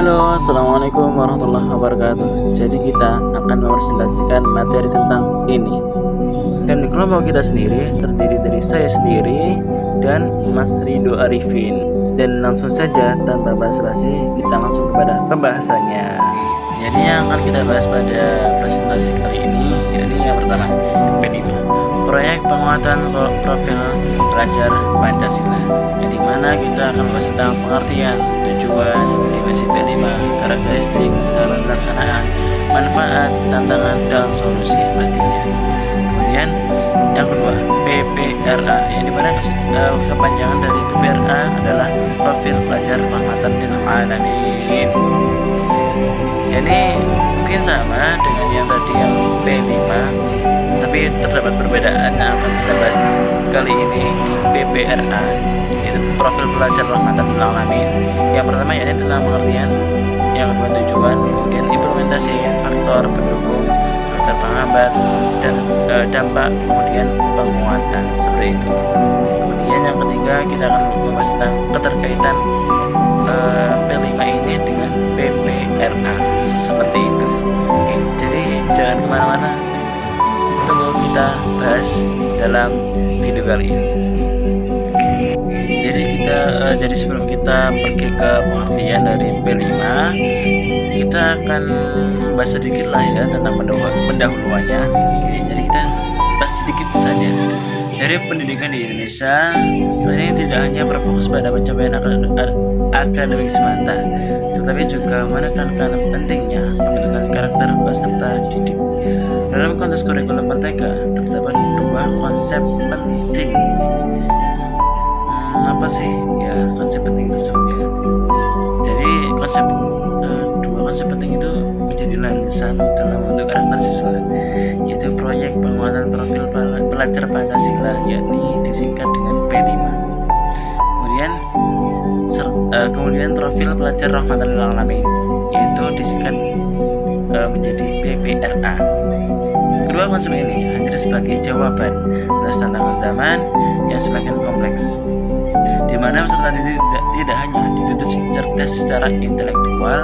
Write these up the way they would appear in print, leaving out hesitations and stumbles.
Halo, assalamualaikum warahmatullahi wabarakatuh. Jadi kita akan mempresentasikan materi tentang ini. Dan di kelompok kita sendiri terdiri dari saya sendiri dan Mas Rido Arifin. Dan langsung saja tanpa basa-basi kita langsung kepada pembahasannya. Jadi yang akan kita bahas pada presentasi kali ini yang pertama, P5, proyek penguatan profil pelajar Pancasila, yang dimana kita akan membahas tentang pengertian, tujuan, dimensi P5, karakteristik dalam pelaksanaan, manfaat, tantangan, dan solusi pastinya. Kemudian yang kedua, PPRA, yang dimana kepanjangan dari PPRA adalah profil pelajar rahmatan lil alamin. Ini mungkin sama dengan yang tadi yang P5, tapi terdapat perbedaan yang akan kita bahas kali ini di PPRA, yaitu profil pelajar rahmatan lil alamin. Yang pertama yaitu tentang pengertian, yang kedua tujuan, kemudian implementasi faktor pendukung, faktor penghambat, dan dampak, kemudian penguatan, seperti itu. Kemudian yang ketiga kita akan membahas tentang keterkaitan P5 ini dengan PPRA, seperti itu. Oke, jadi jangan kemana-mana, tunggu kita bahas dalam video kali ini. Jadi sebelum kita pergi ke pengertian dari P5, kita akan bahas sedikit lah ya tentang pendahuluannya. Oke, jadi kita bahas sedikit saja. Dari pendidikan di Indonesia saat ini tidak hanya berfokus pada pencapaian akademik semata, tetapi juga menekankan pentingnya pembentukan karakter peserta didik. Dalam konteks kurikulum merdeka terdapat dua konsep penting. Apa sih ya konsep penting tersebut ya? Jadi dua konsep penting itu menjadi landasan dalam membentuk karakter siswa, yaitu proyek penguatan profil pelajar Pancasila, yakni disingkat dengan P5. Kemudian profil pelajar rahmatan lil alamin, yaitu disingkat menjadi PPRA. Kedua konsep ini hadir sebagai jawaban atas tantangan zaman yang semakin kompleks, di mana peserta didik tidak hanya dituntut cerdas secara intelektual,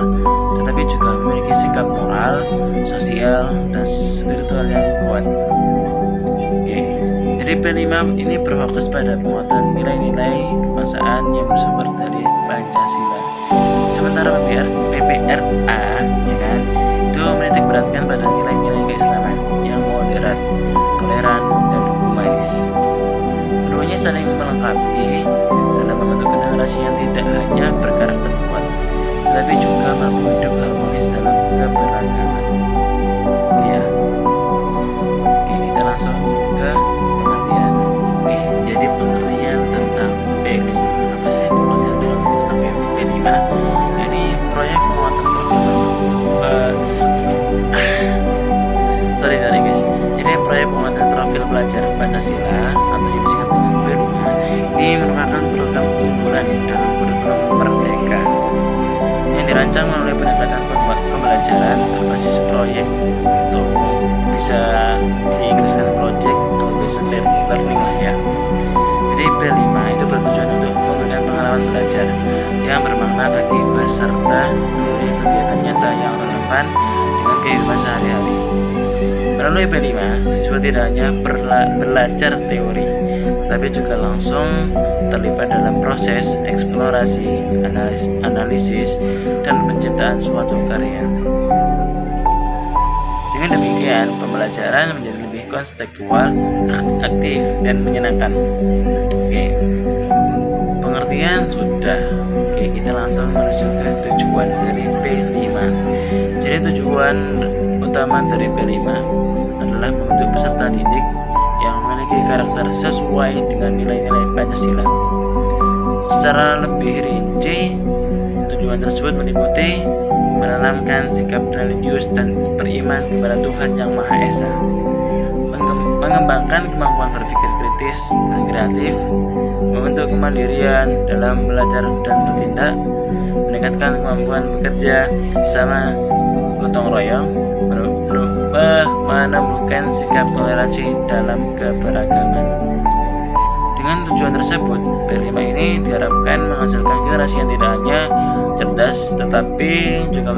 tetapi juga memiliki sikap moral, sosial, dan spiritual yang kuat. Oke, jadi P5 ini berfokus pada penguatan nilai-nilai kebangsaan yang bersumber dari Pancasila. Sementara PPRA, ya kan, itu menitik beratkan pada nilai-nilai keislaman yang moderat, toleran, dan humanis. Keduanya saling melengkapi dalam membentuk generasi yang tidak hanya berkarakter kuat, tetapi juga mampu hidup harmonis dalam keberagaman. Ya, oke, kita langsung ke pengertian. Oke, jadi pengertian tentang P5. Apa sih pengertian tentang P5? Ini proyek penguatan Jadi proyek penguatan profil pelajar Pancasila atau yang disingkat dengan P5 ini merupakan program unggulan dalam kurikulum merdeka yang dirancang melalui pendekatan pembelajaran berbasis proyek, atau bisa diinggriskan project atau basic learning lah ya. Jadi P5 itu bertujuan untuk memberikan pengalaman belajar yang bermakna bagi peserta melalui kegiatan nyata yang relevan dengan kehidupan sehari-hari. Melalui P5, siswa tidak hanya belajar teori, tapi juga langsung terlibat dalam proses eksplorasi, analisis, dan penciptaan suatu karya. Dengan demikian, pembelajaran menjadi lebih konseptual, aktif, dan menyenangkan. Oke, pengertian sudah. Oke, kita langsung menuju ke tujuan dari P5. Jadi tujuan utama dari P5 adalah membentuk peserta didik yang memiliki karakter sesuai dengan nilai-nilai Pancasila. Secara lebih rinci, tujuan tersebut meliputi menanamkan sikap religius dan beriman kepada Tuhan Yang Maha Esa, mengembangkan kemampuan berpikir kritis dan kreatif, membentuk kemandirian dalam belajar dan bertindak, meningkatkan kemampuan bekerja sama gotong royong, menumbuhkan sikap toleransi dalam keberagaman. Dengan tujuan tersebut, P5 ini diharapkan menghasilkan generasi yang tidak hanya cerdas tetapi juga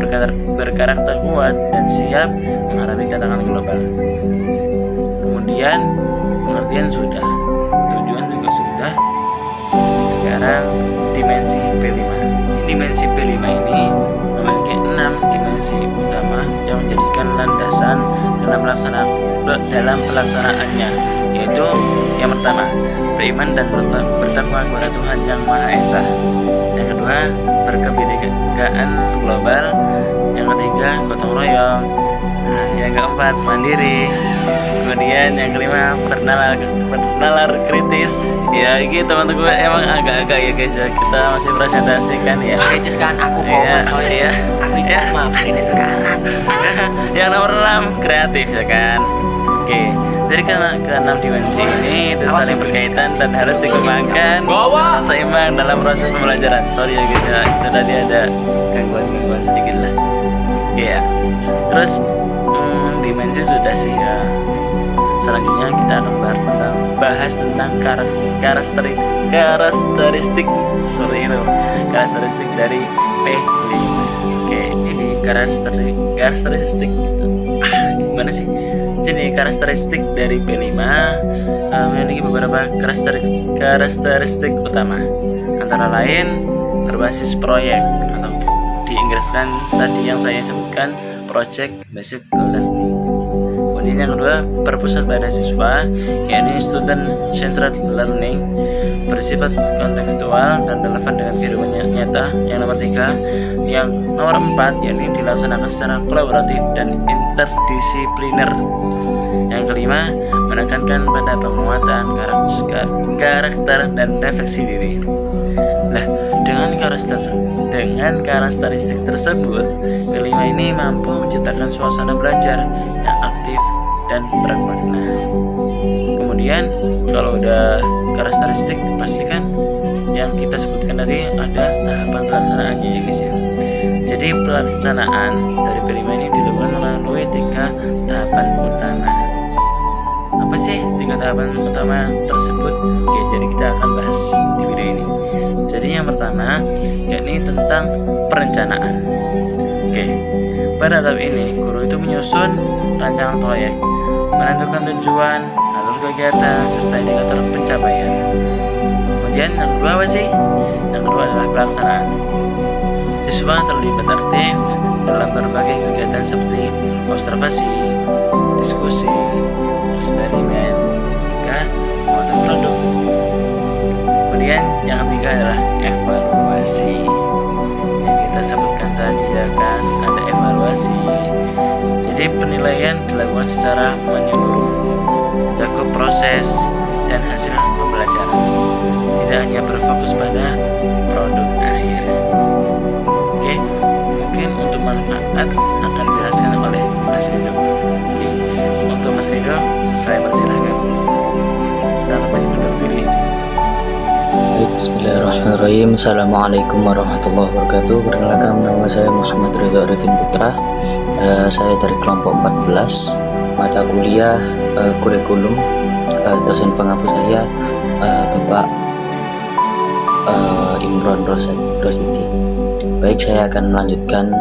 berkarakter kuat dan siap menghadapi tantangan global. Kemudian pengertian sudah, tujuan juga sudah. Sekarang dimensi P5. Dimensi P5 ini memiliki 6 dimensi utama yang menjadikan landasan dalam pelaksanaannya, yaitu yang pertama, beriman dan bertakwa kepada Tuhan Yang Maha Esa. Yang kedua, berkebinekaan global. Yang ketiga, gotong royong. Yang keempat, mandiri. Kemudian yang kelima, bernalar kritis. Ya ini teman-teman emang agak-agak ya guys ya, kita masih presentasikan ya. Kritis kan aku kok Iya. Aku itu maaf ini sekarat. Yang nomor 6, kreatif ya kan. Oke, jadi ke-6 dimensi ini itu saling berkaitan dan harus dikembangkan seimbang dalam proses pembelajaran. Sorry ya guys ya, itu tadi ada gangguan sedikit lah. Oke ya. Terus dimensi sudah sih ya. Selanjutnya kita akan bahas tentang karakteristik dari P5. Oke, jadi karakteristik gimana sih? Jadi karakteristik dari P5 memiliki beberapa karakteristik utama, antara lain berbasis proyek atau di Inggris kan tadi yang saya sebutkan project based learning. Kemudian yang kedua, berpusat pada siswa, yakni student centered learning, bersifat kontekstual dan relevan dengan kehidupan nyata. Yang nomor 3, yang nomor 4, yakni dilaksanakan secara kolaboratif dan interdisipliner. Yang kelima, menekankan pada penguatan karakter dan refleksi diri. Nah, dengan karakteristik tersebut, kelima ini mampu menciptakan suasana belajar yang aktif dan bermakna. Kemudian kalau udah karakteristik, pastikan yang kita sebutkan tadi ada tahapan pelaksanaannya ya guys ya. Jadi pelaksanaan dari P5 ini dilakukan melalui 3 tahapan utama. Apa sih 3 tahapan utama tersebut? Oke, jadi kita akan bahas di video ini. Jadi yang pertama, yakni tentang perencanaan. Oke, pada tahap ini guru itu menyusun rancangan proyek, menentukan tujuan, alur kegiatan, serta indikator pencapaian. Kemudian yang kedua apa sih? Yang kedua adalah pelaksanaan. Siswa terlibat aktif dalam berbagai kegiatan seperti observasi, diskusi, eksperimen, hingga pembuatan produk. Kemudian yang ketiga adalah evaluasi. Yang kita sebutkan tadi ya kan, ada evaluasi. Jadi penilaian dilakukan secara menyeluruh, mencakup proses dan hasil pembelajaran, tidak hanya berfokus pada produk akhir. Oke, mungkin untuk manfaat akan dijelaskan oleh Mas Rido. Oke, untuk Mas Rido saya persilahkan. Selamat menonton. Bismillahirrahmanirrahim. Assalamualaikum warahmatullahi wabarakatuh. Perkenalkan, nama saya Muhammad Ridho Arifin Putra. Saya dari kelompok 14, mata kuliah kurikulum. Dosen pengampu saya Bapak Imron Rosidi. Baik, saya akan melanjutkan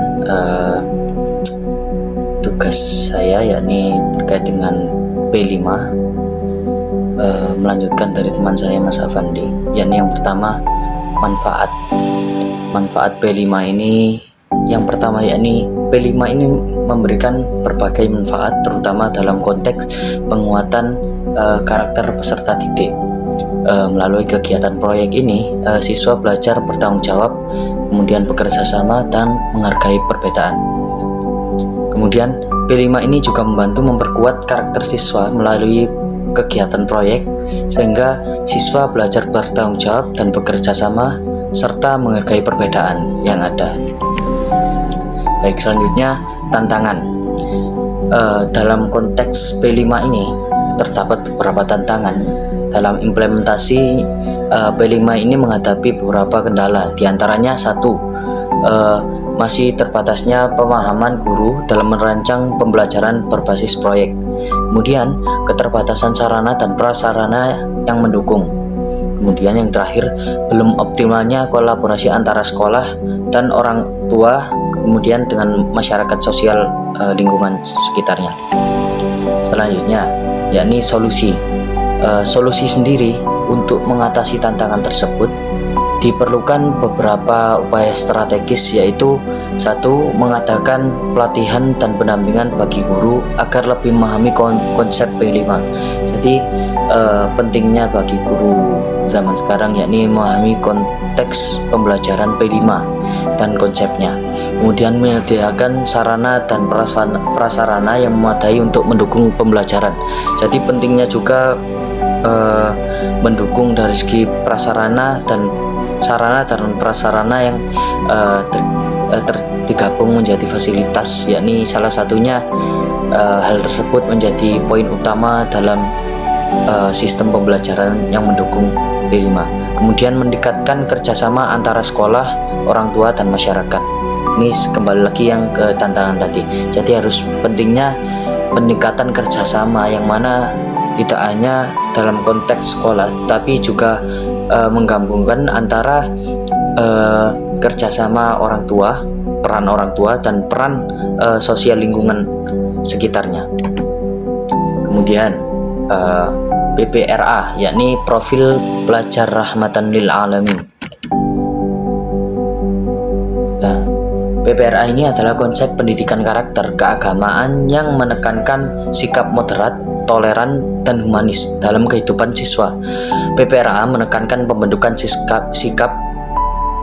tugas saya, yakni terkait dengan P5. Melanjutkan dari teman saya Mas Afandi, yakni yang pertama manfaat P5 ini. Yang pertama yakni P5 ini memberikan berbagai manfaat, terutama dalam konteks penguatan karakter peserta didik. Melalui kegiatan proyek ini, siswa belajar bertanggung jawab, kemudian bekerja sama dan menghargai perbedaan. Kemudian P5 ini juga membantu memperkuat karakter siswa melalui kegiatan proyek, sehingga siswa belajar bertanggung jawab dan bekerja sama serta menghargai perbedaan yang ada. Baik, selanjutnya tantangan. Dalam konteks P5 ini terdapat beberapa tantangan. Dalam implementasi P5 ini menghadapi beberapa kendala, diantaranya satu, masih terbatasnya pemahaman guru dalam merancang pembelajaran berbasis proyek. Kemudian keterbatasan sarana dan prasarana yang mendukung. Kemudian yang terakhir, belum optimalnya kolaborasi antara sekolah dan orang tua, kemudian dengan masyarakat sosial lingkungan sekitarnya. Selanjutnya, yakni solusi. Solusi sendiri untuk mengatasi tantangan tersebut diperlukan beberapa upaya strategis, yaitu satu, mengadakan pelatihan dan pendampingan bagi guru agar lebih memahami konsep P5. Jadi pentingnya bagi guru zaman sekarang yakni memahami konteks pembelajaran P5 dan konsepnya. Kemudian menyediakan sarana dan prasarana yang memadai untuk mendukung pembelajaran. Jadi pentingnya juga mendukung dari segi prasarana dan sarana dan prasarana yang digabung menjadi fasilitas, yakni salah satunya hal tersebut menjadi poin utama dalam sistem pembelajaran yang mendukung P5. Kemudian meningkatkan kerjasama antara sekolah, orang tua, dan masyarakat. Ini kembali lagi yang ke tantangan tadi. Jadi harus pentingnya peningkatan kerjasama yang mana tidak hanya dalam konteks sekolah, tapi juga menggabungkan antara kerjasama orang tua, peran orang tua, dan peran sosial lingkungan sekitarnya. Kemudian PPRA, yakni profil pelajar rahmatan lil alamin. PPRA ini adalah konsep pendidikan karakter keagamaan yang menekankan sikap moderat, toleran, dan humanis dalam kehidupan siswa. PPRA menekankan pembentukan sikap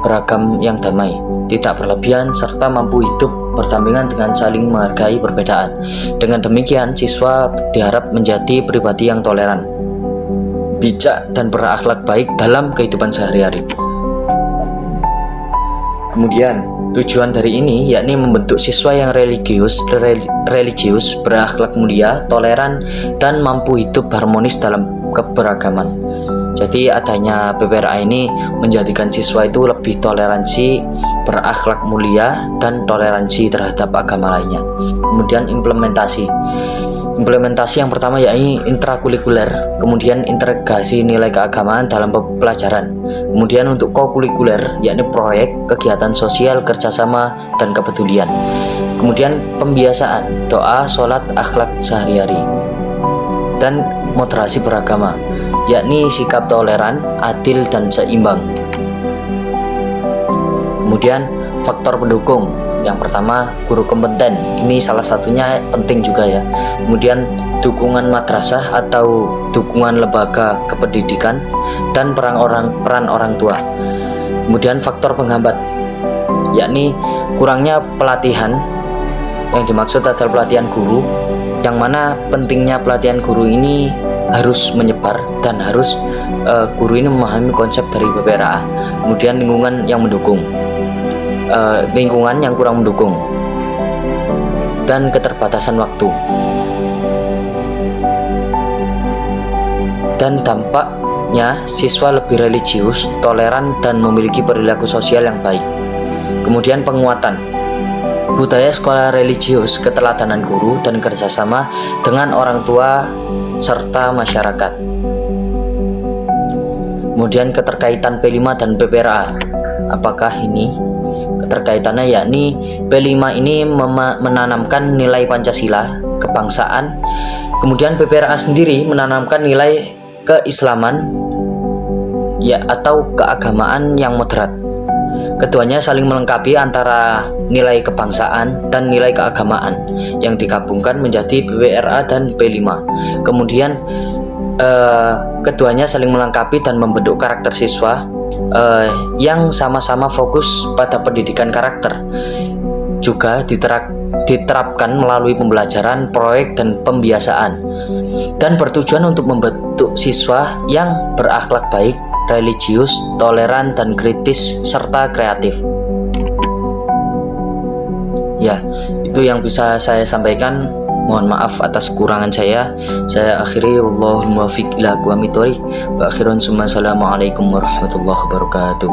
beragam yang damai, tidak berlebihan, serta mampu hidup berdampingan dengan saling menghargai perbedaan. Dengan demikian, siswa diharap menjadi pribadi yang toleran, bijak, dan berakhlak baik dalam kehidupan sehari-hari. Kemudian, tujuan dari ini yakni membentuk siswa yang religius, berakhlak mulia, toleran, dan mampu hidup harmonis dalam keberagaman. Jadi adanya PPRA ini menjadikan siswa itu lebih toleransi, berakhlak mulia, dan toleransi terhadap agama lainnya. Kemudian implementasi yang pertama yakni intrakurikuler, kemudian integrasi nilai keagamaan dalam pelajaran. Kemudian untuk kokurikuler yakni proyek, kegiatan sosial, kerjasama, dan kepedulian. Kemudian pembiasaan, doa, sholat, akhlak sehari-hari. Dan moderasi beragama, yakni sikap toleran, adil, dan seimbang. Kemudian faktor pendukung. Yang pertama, guru kompeten. Ini salah satunya penting juga ya. Kemudian dukungan madrasah atau dukungan lembaga kependidikan dan peran orang tua. Kemudian faktor penghambat, yakni kurangnya pelatihan. Yang dimaksud adalah pelatihan guru, yang mana pentingnya pelatihan guru ini harus menyebar dan harus guru ini memahami konsep dari PPRA. Kemudian lingkungan yang mendukung, lingkungan yang kurang mendukung, dan keterbatasan waktu. Dan dampaknya siswa lebih religius, toleran, dan memiliki perilaku sosial yang baik. Kemudian penguatan budaya sekolah religius, keteladanan guru, dan kerjasama dengan orang tua serta masyarakat. Kemudian keterkaitan P5 dan PPRA. Apakah ini? Keterkaitannya yakni P5 ini menanamkan nilai Pancasila, kebangsaan. Kemudian PPRA sendiri menanamkan nilai keislaman ya atau keagamaan yang moderat. Keduanya saling melengkapi antara nilai kebangsaan dan nilai keagamaan yang digabungkan menjadi PPRA dan P5. Kemudian keduanya saling melengkapi dan membentuk karakter siswa yang sama-sama fokus pada pendidikan karakter. Juga diterapkan melalui pembelajaran, proyek, dan pembiasaan, dan bertujuan untuk membentuk siswa yang berakhlak baik, religius, toleran, dan kritis, serta kreatif. Ya, itu yang bisa saya sampaikan. Mohon maaf atas kekurangan saya. Saya akhiri, wallahul muwaffiq ila aqwamit thoriq. Wa akhiran summa assalamualaikum warahmatullahi wabarakatuh.